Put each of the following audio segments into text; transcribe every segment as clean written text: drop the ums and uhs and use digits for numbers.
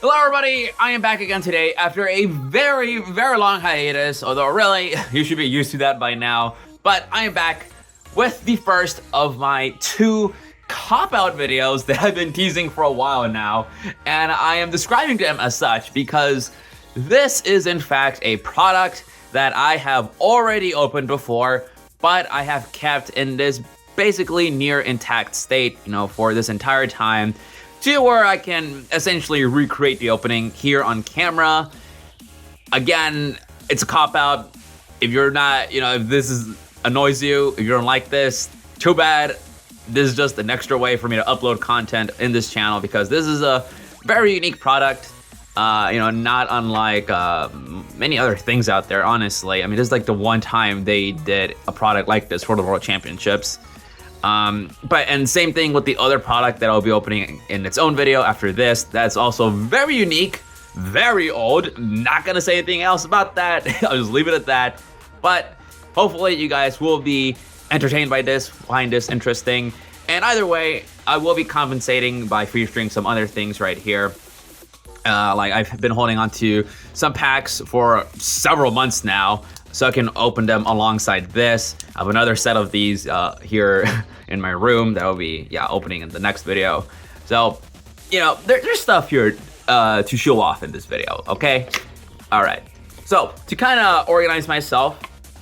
Hello everybody, I am back again today after a very long hiatus, although really, you should be used to that by now. But I am back with the first of my 2 cop-out videos that I've been teasing for a while now. And I am describing them as such because this is in fact a product that I have already opened before, but I have kept in this basically near intact state, for this entire time, to where I can essentially recreate the opening here on camera. Again, it's a cop-out. If you're not, if this annoys you, if you don't like this, too bad. This is just an extra way for me to upload content in this channel because this is a very unique product. Not unlike many other things out there, honestly. I mean, this is like the one time they did a product like this for the World Championships. And same thing with the other product that I'll be opening in its own video after this. That's also very unique, very old. Not gonna say anything else about that. I'll just leave it at that. But hopefully you guys will be entertained by this, find this interesting. And either way, I will be compensating by featuring some other things right here. Like I've been holding on to some packs for several months now, so I can open them alongside this. I have another set of these here in my room that will be opening in the next video. So, there's stuff here to show off in this video, okay? All right, so to kind of organize myself,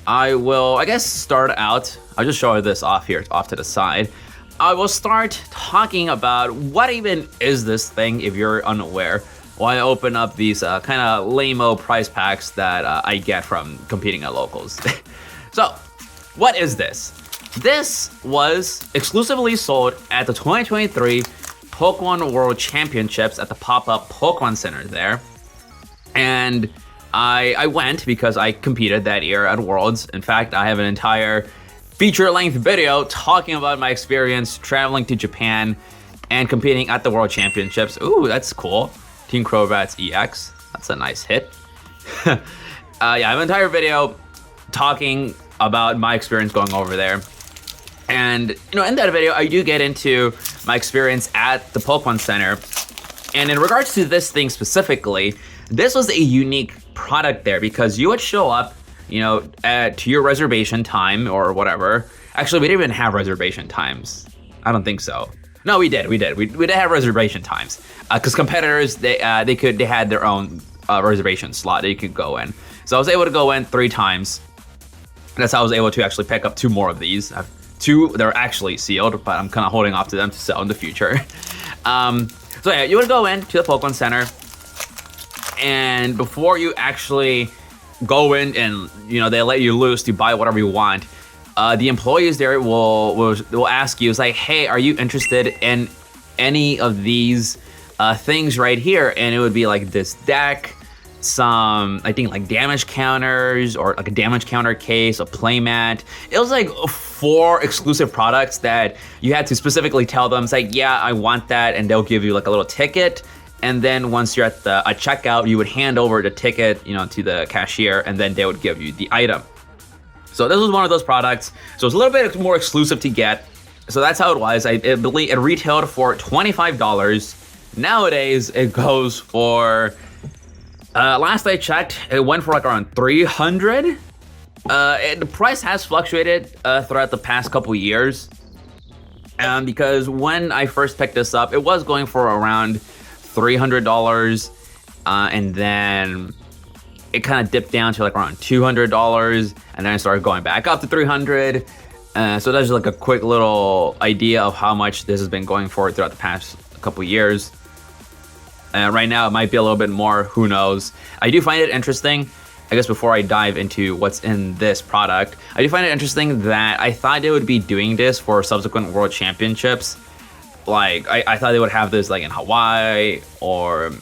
I will, start out, I'll just show this off here, off to the side. I will start talking about what even is this thing if you're unaware. While I open up these kind of lame-o prize packs that I get from competing at locals. So, what is this? This was exclusively sold at the 2023 Pokemon World Championships at the pop-up Pokemon Center there. And I went because I competed that year at Worlds. In fact, I have an entire feature-length video talking about my experience traveling to Japan and competing at the World Championships. Ooh, that's cool. Team Crowbats EX, that's a nice hit. I have an entire video talking about my experience going over there. And, in that video, I do get into my experience at the Pokemon Center. And in regards to this thing specifically, this was a unique product there because you would show up, to your reservation time or whatever. Actually, we didn't even have reservation times. I don't think so. No, we did have reservation times because competitors they had their own reservation slot that you could go in. So I was able to go in 3 times. That's how I was able to actually pick up 2 more of these. I have 2 that are actually sealed, but I'm kind of holding off to them to sell in the future. You would go in to the Pokemon Center, and before you actually go in and they let you loose to buy whatever you want. The employees there will ask you, it's like, hey, are you interested in any of these things right here? And it would be like this deck, some, I think like damage counters or like a damage counter case, a playmat. It was like 4 exclusive products that you had to specifically tell them, it's like, yeah, I want that. And they'll give you like a little ticket. And then once you're at the checkout, you would hand over the ticket, to the cashier, and then they would give you the item. So this was one of those products. So it's a little bit more exclusive to get. So that's how it was. I believe it retailed for $25. Nowadays, it goes for, last I checked, it went for like around $300. The price has fluctuated throughout the past couple years. Because when I first picked this up, it was going for around $300. And then it kind of dipped down to like around $200, and then it started going back up to $300. So that's just like a quick little idea of how much this has been going for throughout the past couple years. Right now, it might be a little bit more, who knows. I do find it interesting, before I dive into what's in this product, I do find it interesting that I thought they would be doing this for subsequent World Championships. Like, I thought they would have this like in Hawaii or...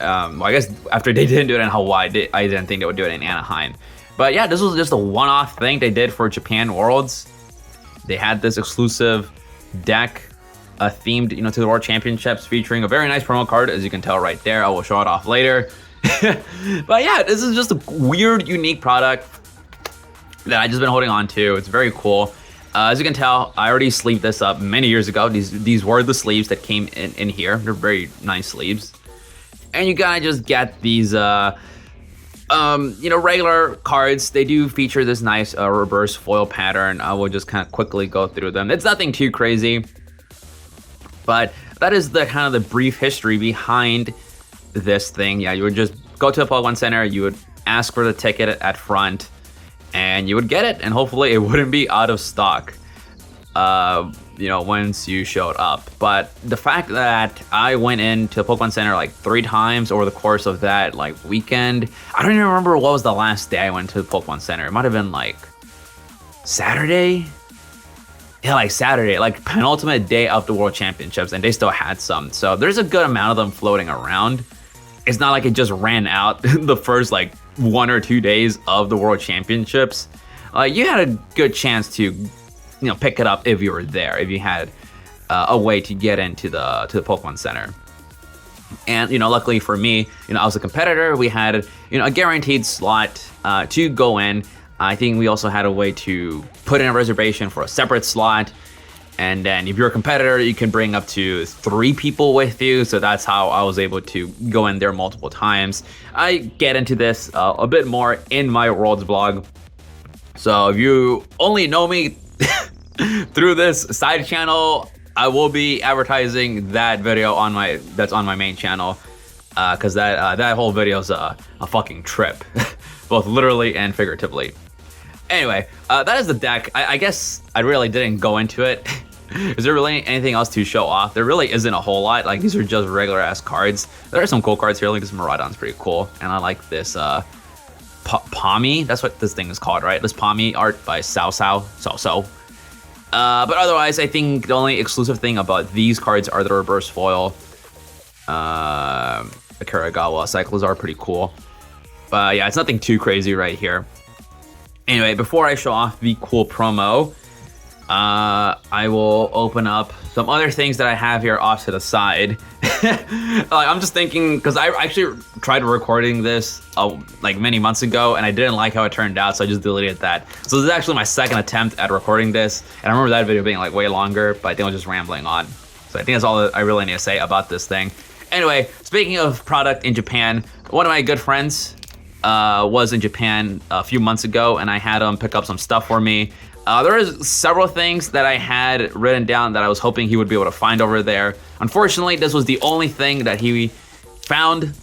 after they didn't do it in Hawaii, I didn't think they would do it in Anaheim. But yeah, this was just a one-off thing they did for Japan Worlds. They had this exclusive deck themed, to the World Championships, featuring a very nice promo card, as you can tell right there. I will show it off later. But yeah, this is just a weird, unique product that I just been holding on to. It's very cool. As you can tell, I already sleeved this up many years ago. These were the sleeves that came in here. They're very nice sleeves. and you gotta just get these regular cards. They do feature this nice reverse foil pattern. I will just kind of quickly go through them. It's nothing too crazy, but that is the kind of the brief history behind this thing. Yeah, you would just go to a Pokemon Center, you would ask for the ticket at front, and you would get it, and hopefully it wouldn't be out of stock once you showed up. But the fact that I went into Pokemon Center like 3 times over the course of that like weekend, I don't even remember what was the last day I went to the Pokemon Center. It might have been like Saturday. Yeah, like Saturday, like penultimate day of the World Championships, and they still had some. So there's a good amount of them floating around. It's not like it just ran out the first like 1 or 2 days of the World Championships. You had a good chance to, pick it up if you were there, if you had a way to get into the Pokemon Center. And luckily for me, I was a competitor. We had a guaranteed slot to go in. I think we also had a way to put in a reservation for a separate slot. And then if you're a competitor, you can bring up to 3 people with you. So that's how I was able to go in there multiple times. I get into this a bit more in my Worlds vlog. So if you only know me through this side channel, I will be advertising that video that's on my main channel. Because that whole video is a fucking trip, both literally and figuratively. Anyway, that is the deck. I guess I really didn't go into it. Is there really anything else to show off? There really isn't a whole lot. Like, these are just regular ass cards. There are some cool cards here. Like this Miraidon's pretty cool, and I like this Pommy. That's what this thing is called, right? This Pommy art by So. But otherwise, I think the only exclusive thing about these cards are the reverse foil. The Karagawa cycles are pretty cool. But yeah, it's nothing too crazy right here. Anyway, before I show off the cool promo, I will open up some other things that I have here off to the side. I'm just thinking, because I actually tried recording this like many months ago, and I didn't like how it turned out, so I just deleted that. So this is actually my second attempt at recording this, and I remember that video being like way longer, but I think I was just rambling on. So I think that's all that I really need to say about this thing. Anyway, speaking of product in Japan, one of my good friends was in Japan a few months ago, and I had him pick up some stuff for me. There was several things that I had written down that I was hoping he would be able to find over there. Unfortunately, this was the only thing that he found,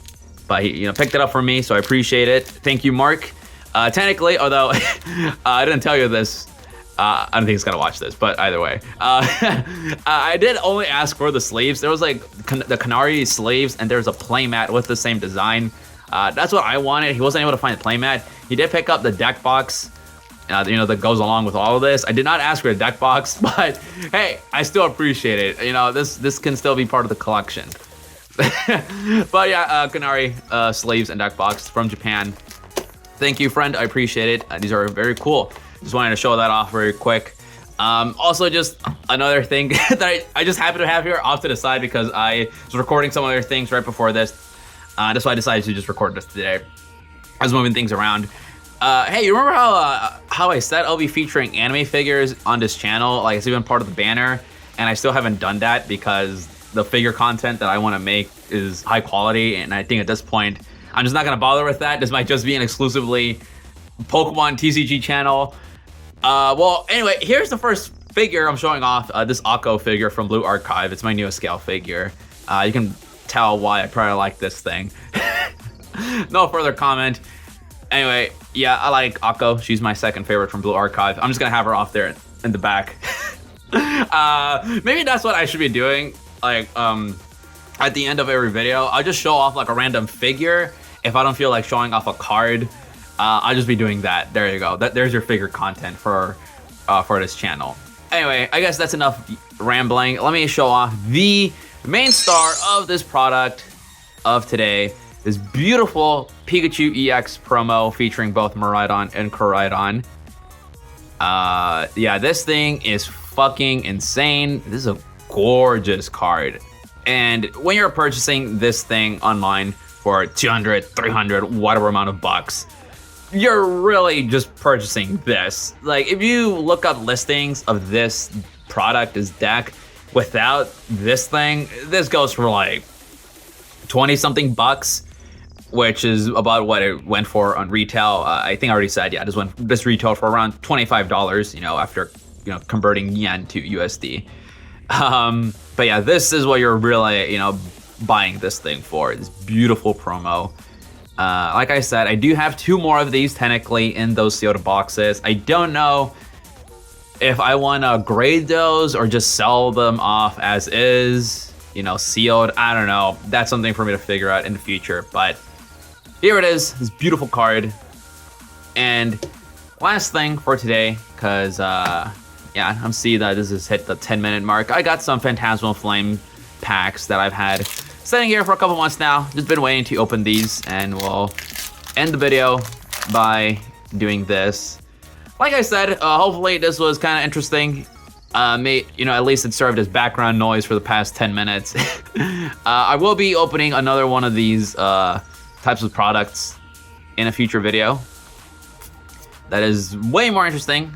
but he picked it up for me, so I appreciate it. Thank you, Mark. Technically, although I didn't tell you this, I don't think he's gonna watch this, but either way. I did only ask for the sleeves. There was like the Canary sleeves, and there's a playmat with the same design. That's what I wanted. He wasn't able to find the playmat. He did pick up the deck box, that goes along with all of this. I did not ask for a deck box, but hey, I still appreciate it. This can still be part of the collection. But yeah, Canary sleeves and deck box from Japan. Thank you, friend. I appreciate it. These are very cool. Just wanted to show that off very quick. Also, just another thing that I just happen to have here off to the side because I was recording some other things right before this. That's why I decided to just record this today. I was moving things around. Hey, you remember how I said I'll be featuring anime figures on this channel? Like, it's even part of the banner, and I still haven't done that because the figure content that I want to make is high quality, and I think at this point, I'm just not gonna bother with that. This might just be an exclusively Pokemon TCG channel. Well, anyway, here's the first figure I'm showing off. This Akko figure from Blue Archive. It's my newest scale figure. You can tell why I probably like this thing. No further comment. Anyway, yeah, I like Akko. She's my second favorite from Blue Archive. I'm just gonna have her off there in the back. Maybe that's what I should be doing. Like, at the end of every video, I'll just show off like a random figure. If I don't feel like showing off a card, I'll just be doing that. There you go. There's your figure content for this channel. Anyway, I guess that's enough rambling. Let me show off the main star of this product of today. This beautiful Pikachu EX promo featuring both Miraidon and Koraidon. Yeah, this thing is fucking insane. This is a gorgeous card. And when you're purchasing this thing online for 200, 300, whatever amount of bucks, you're really just purchasing this. Like, if you look up listings of this product, this deck, without this thing, this goes for like 20 something bucks, which is about what it went for on retail. I think I already said, yeah, this retailed for around $25, you know, after, you know, converting yen to USD. But yeah, this is what you're really, you know, buying this thing for. This beautiful promo. Like I said, I do have 2 more of these technically in those sealed boxes. I don't know if I want to grade those or just sell them off as is, you know, sealed. I don't know. That's something for me to figure out in the future. But here it is, this beautiful card. And last thing for today, because yeah, I'm seeing that this has hit the 10-minute mark. I got some Phantasmal Flame packs that I've had sitting here for a couple months now. Just been waiting to open these, and we'll end the video by doing this. Like I said, hopefully this was kind of interesting. You know, at least it served as background noise for the past 10 minutes. I will be opening another one of these types of products in a future video that is way more interesting,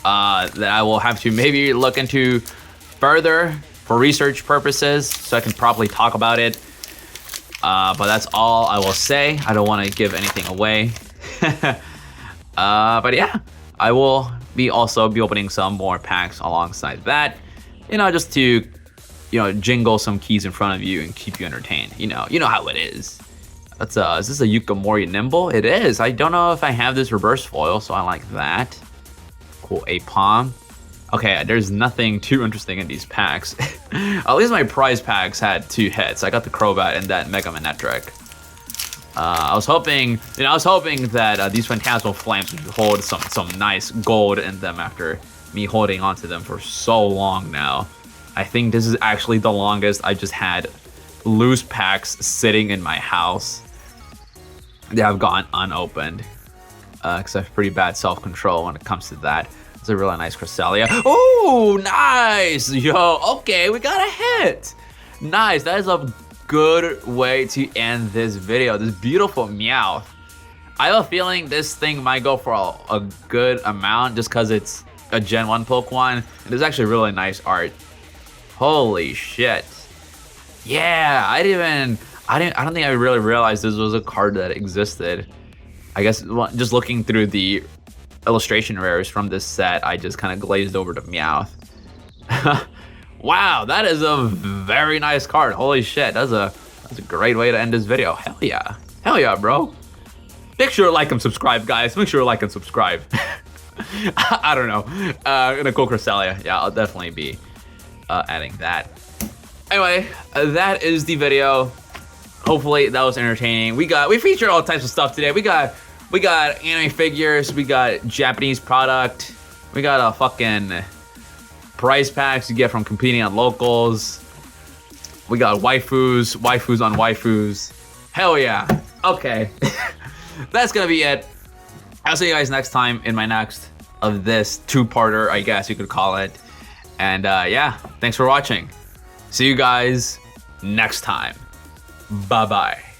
that I will have to maybe look into further for research purposes so I can properly talk about it. But that's all I will say. I don't want to give anything away. But yeah, I will also be opening some more packs alongside that, you know, just to, you know, jingle some keys in front of you and keep you entertained. You know how it is. Is this a Yukamori Nimble? It is. I don't know if I have this reverse foil, so I like that. Cool, a palm. Okay, there's nothing too interesting in these packs. At least my prize packs had 2 hits. I got the Crobat and that Mega Manetric. I was hoping that these Phantasmal Flames would hold some nice gold in them after me holding onto them for so long now. I think this is actually the longest I just had loose packs sitting in my house. They have gone unopened. Because I have pretty bad self-control when it comes to that. It's a really nice Cresselia. Oh, nice! Yo, okay, we got a hit. Nice, that is a good way to end this video. This beautiful Meowth. I have a feeling this thing might go for a good amount just because it's a Gen 1 Pokemon. And it's actually really nice art. Holy shit. Yeah, I don't think I really realized this was a card that existed. I guess just looking through the illustration rares from this set, I just kind of glazed over to Meowth. Wow, that is a very nice card. Holy shit, that's a great way to end this video. Hell yeah, bro. Make sure to like and subscribe, guys. Make sure to like and subscribe. I don't know. And a cool Cresselia. Yeah, I'll definitely be adding that. Anyway, that is the video. Hopefully that was entertaining. We featured all types of stuff today. We got anime figures, we got Japanese product, we got a fucking prize packs you get from competing on locals. We got waifus on waifus. Hell yeah. Okay. That's gonna be it. I'll see you guys next time in my next of this 2-parter, I guess you could call it. And yeah, thanks for watching. See you guys next time. Bye-bye.